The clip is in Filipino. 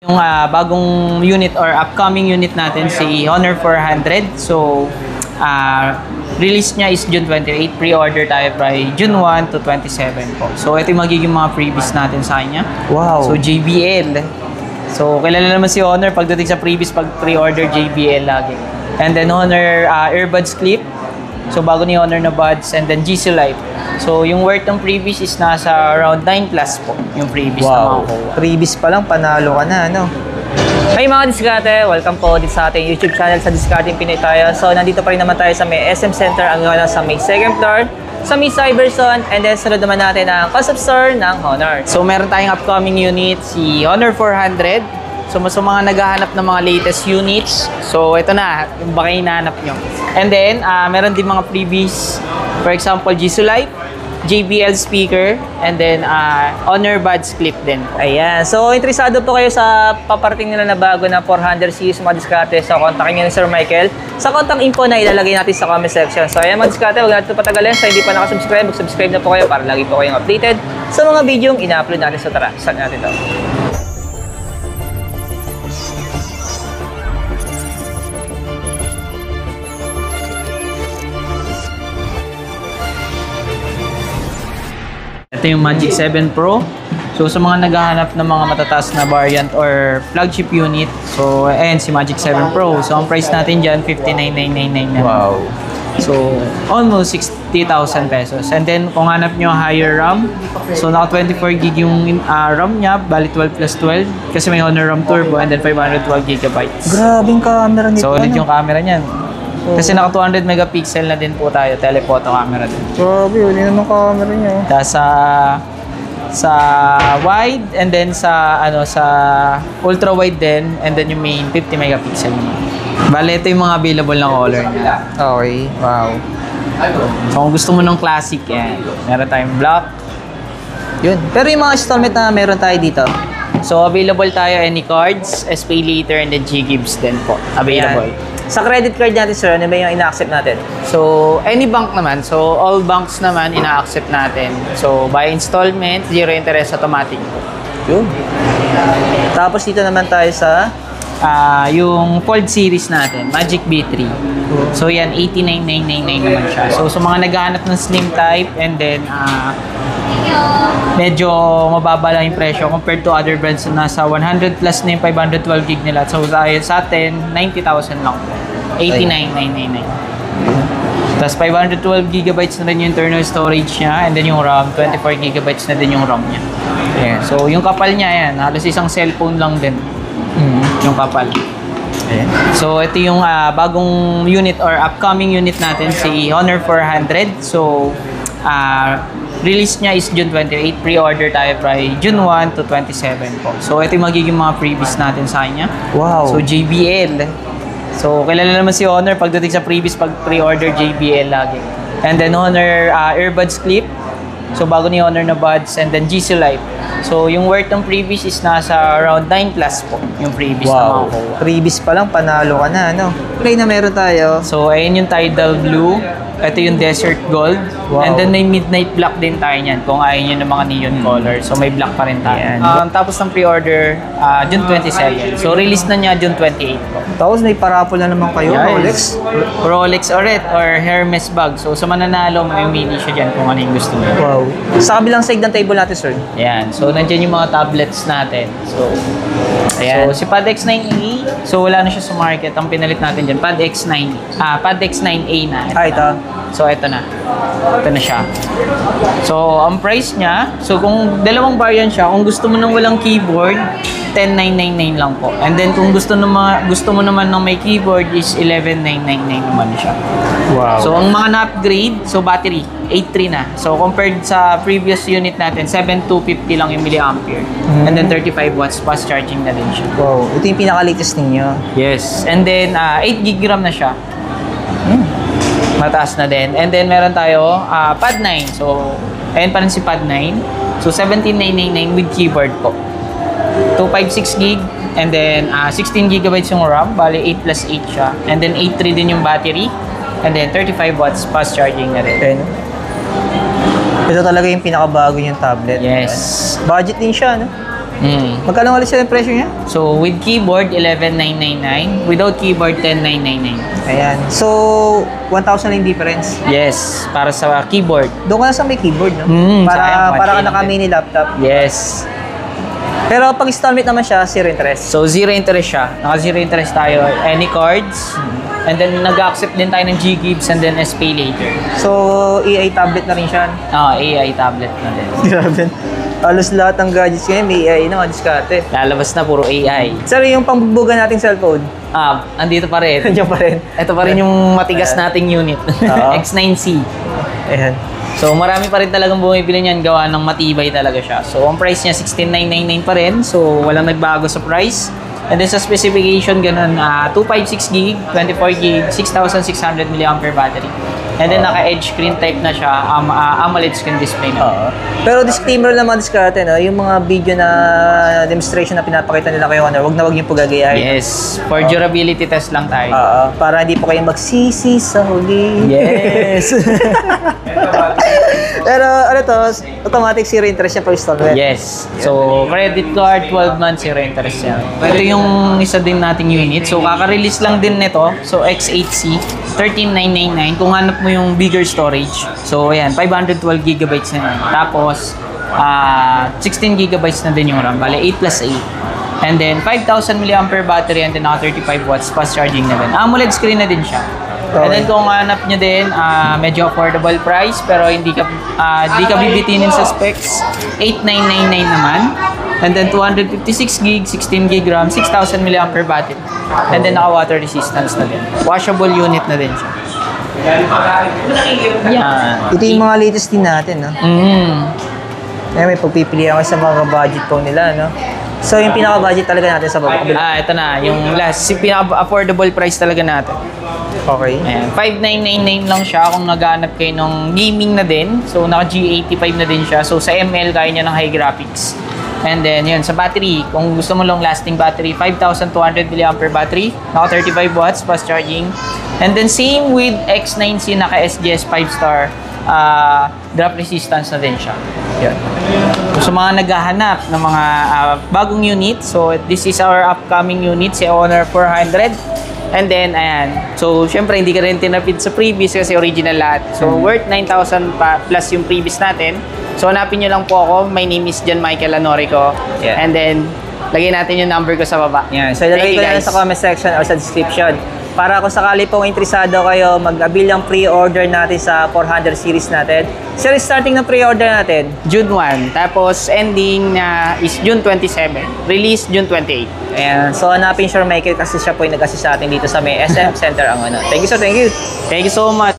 Yung bagong unit or upcoming unit natin si Honor 400. So, release niya is June 28. Pre-order tayo by June 1 to 27 po. So, ito yung magiging mga freebies natin sa kanya. Wow. So, JBL. So, kilala naman si Honor pagdating sa freebies pag pre-order JBL lagi. And then Honor earbuds clip. So, bago ni Honor na buds. And then GC Life. So, yung worth ng freebies is nasa around 9 plus po yung freebies na makukuha. Freebies pa lang, panalo ka na, ano? Hey mga diskarte, welcome po dito sa ating YouTube channel sa Discarding Pinoy tayo. So, nandito pa rin naman tayo sa may SM Center, ang gano'n sa may second floor, sa may Cyberzone, and then sunod naman natin ang concept store ng Honor. So, meron tayong upcoming unit, si Honor 400. So, mga naghahanap ng mga latest units. So, ito na, yung baka hinahanap nyo. And then, meron din mga freebies. For example, Jisoo Life, JBL speaker, and then Honor buds clip din. Ayan. So, interesado po kayo sa paparating nila na bago na 400 series mga diskarte. So, kontakin nyo ni Sir Michael sa contact info na ilalagay natin sa comment section. So, ayan mga diskarte, huwag natin ito patagalin. So, hindi pa nakasubscribe, mag-subscribe na po kayo para lagi po kayong updated sa mga video yung ina-upload natin. So, tara, start natin ito. Ito yung Magic 7 Pro. So, sa mga naghahanap ng mga matataas na variant or flagship unit, so, ayan si Magic 7 Pro. So, ang price natin dyan, 59,999 na. Wow. So, almost 60,000 pesos. And then, kung hanap nyo higher RAM, so, naka 24 gig yung RAM niya, bali 12 plus 12. Kasi may Honor RAM Turbo and then 512 gigabytes. Grabing camera nito. Solid yung camera niyan. Kasi naka 200 megapixel na din po tayo, telephoto camera din. Grabe, huli naman camera niya. Tapos sa wide and then sa ultra wide din, and then yung main 50 megapixel naman. Bale, ito yung mga available na color niya. Okay, wow. So kung gusto mo ng classic, yan. Meron tayong black. Yun. Pero yung mga installment na meron tayo dito, So available tayo any cards, SPay later, and then G-Gibbs din po. Available. Ayan. Sa credit card natin, sir, ano ba yung ina-accept natin? So, any bank naman. So, all banks naman ina-accept natin. So, by installment, zero interest automatic po. yun. Tapos dito naman tayo sa Yung Fold series natin, Magic B3. So, yan, 89,999 naman siya. So, sa mga naghahanap ng slim type and then medyo mababa lang yung presyo compared to other brands na nasa 100 plus na yung 512 gig nila. So, sa atin, 90,000 lang po. 89,999. Tapos 512 gigabytes na rin yung internal storage niya, and then yung RAM, 24 gigabytes na din yung RAM niya. Ayan. So, yung kapal niya, yan, halos isang cellphone lang din. Yung kapal. Ayan. So, ito yung bagong unit or upcoming unit natin, si Honor 400. So, release niya is June 28. Pre-order tayo by June 1 to 27 po. So, ito yung magiging mga freebies natin sa kanya. wow. So, JBL. So, kilala naman si Honor pagdating sa freebies pag pre-order JBL lagi. And then, Honor earbuds clip. So, bago ni Honor na buds. And then, GC Life. So, yung worth ng freebies is nasa around 9 plus po yung freebies na makukuha. Freebies pa lang, panalo ka na, ano? Play na meron tayo. So, ayun yung Tidal Blue. Ito yung Desert Gold. Wow. And then may Midnight Black din tayo niyan kung ayaw nyo ng mga neon color. So, may black pa rin tayo. Yan. Tapos ng pre-order, June 27. So, release na niya June 28 po. Tapos may parapol na naman kayo, Rolex. Rolex or Hermes bag. So, sa mananalo, may mini siya dyan kung ano yung gusto mo. Wow. Sa kabilang side ng table natin, sir. Ayan. So, nandiyan yung mga tablets natin. So, ayan. So, si Pad X9e, so wala na siya sa market. Ang pinalit natin dyan, Pad X9. Pad X9a na. Ito. So, ito na. Ito na siya. So, ang price niya, so kung dalawang variant siya, kung gusto mo nang walang keyboard, 10,999 lang po. And then, kung gusto mo naman ng may keyboard is 11,999 naman siya. Wow. So, ang mga na-upgrade, so battery, 8.3 na. So, compared sa previous unit natin, 7,250 lang yung milliampere. And then, 35 watts fast charging na din siya. Wow. Ito yung pinaka-latest ninyo. Yes. And then, 8 gig RAM na siya. Mataas na din. And then, meron tayo Pad 9. So, ayan pa rin si Pad 9. So, 17,999 with keyboard po. 256 gig. And then, 16 gigabytes yung RAM. Bali, 8 plus 8 siya. And then, 8.3 din yung battery. And then, 35 watts fast charging na rin. Ito talaga yung pinakabago yung tablet. Yes. Budget din siya, no? Magkano ulit siya yung presyo niya? So, with keyboard, 11,999. Without keyboard, 10,999. Ayan. So, 1,000 lang yung difference. Yes, para sa keyboard. Doon ka na sa may keyboard, no? Sayang, Para ka 1K naka-mini laptop. Yes. Pero pag installment naman siya, zero interest. So, zero interest siya. Naka-zero interest tayo. Any cards. And then, nag-accept din tayo ng G-Gibbs and then SPay later. So, EA tablet na rin siya. AI tablet na din. Grabe. Halos lahat ng gadgets ngayon may AI na, diskarte. Lalabas na puro AI. Sir, yung pangbubugan nating cellphone, Andito pa rin. nandiyan pa rin. Ito pa rin yung matigas nating unit. Oo. X9C. Ayan. So, marami pa rin talagang bumibili niyan, gawa ng matibay talaga siya. So, ang price niya, 16,999 pa rin. So, walang nagbago sa price. And then sa specification, ganun, 256 gig, 24 gig, 6,600 mAh battery. And then naka-edge screen type na siya, AMOLED screen display na. Oo. Pero disclaimer lang mga diskarte, no? Yung mga video na demonstration na pinapakita nila kay Honor, wag yung pagagayahin. Yes, for durability test lang tayo. Oo. Para hindi po kayo magsisi sa huli. Yes. Pero ano to, automatic zero interest siya per installment. Yes. So, credit card, 12 months, zero interest yan. Ito yung isa din nating unit. So, kaka-release lang din nito. So, X8C, 13,999. Kung hanap mo yung bigger storage. So, ayan, 512 gigabytes na yan. Tapos, 16 gigabytes na din yung RAM. Bale, 8 plus 8. And then, 5,000 mAh battery and then naka 35 watts fast charging na din. AMOLED screen na din siya. And then kung hanap nyo din, medyo affordable price pero hindi ka bibitinin sa specs. 8,999 naman. And then 256 gig, 16 gig RAM, 6,000 mAh battery. And then naka water resistance na din. Washable unit na din siya. Yan. Ito yung mga latest din natin, no? Kaya may pagpipilian kayo sa mga budget po nila, no? So, yung pinaka-budget talaga natin sa baba. Ito na. Yung last, pinaka-affordable price talaga natin. Okay. Ayan, 5,999 lang siya kung naghanap kayo ng gaming na din. So, naka G85 na din siya. So, sa ML, kaya niya ng high graphics. And then, yun, sa battery, kung gusto mo long-lasting battery, 5,200 mAh battery, naka 35 watts, fast charging. And then, same with X9C, naka SGS 5-star, drop resistance na din siya. Yan. So, sa mga naghahanap ng mga bagong unit, so this is our upcoming unit, si Honor 400. And then, ayan. So, syempre, hindi ka rin tinapid sa previous kasi original lahat. So, worth 9,000 plus yung previous natin. So, hanapin nyo lang po ako. My name is John Michael Anorico. Yeah. And then, lagay natin yung number ko sa baba. Yan. So, ilalagay ko na lang sa comment section or sa description. Para kung sakali pong interesado kayo, mag-abil ang pre-order natin sa 400 series natin. Sir, starting ng pre-order natin? June 1. Tapos, ending is June 27. Release June 28. Ayan. So, hanapin Sir Michael kasi siya po yung nag-assist sa atin dito sa may SM Center ang ano. Thank you, sir. Thank you. Thank you so much.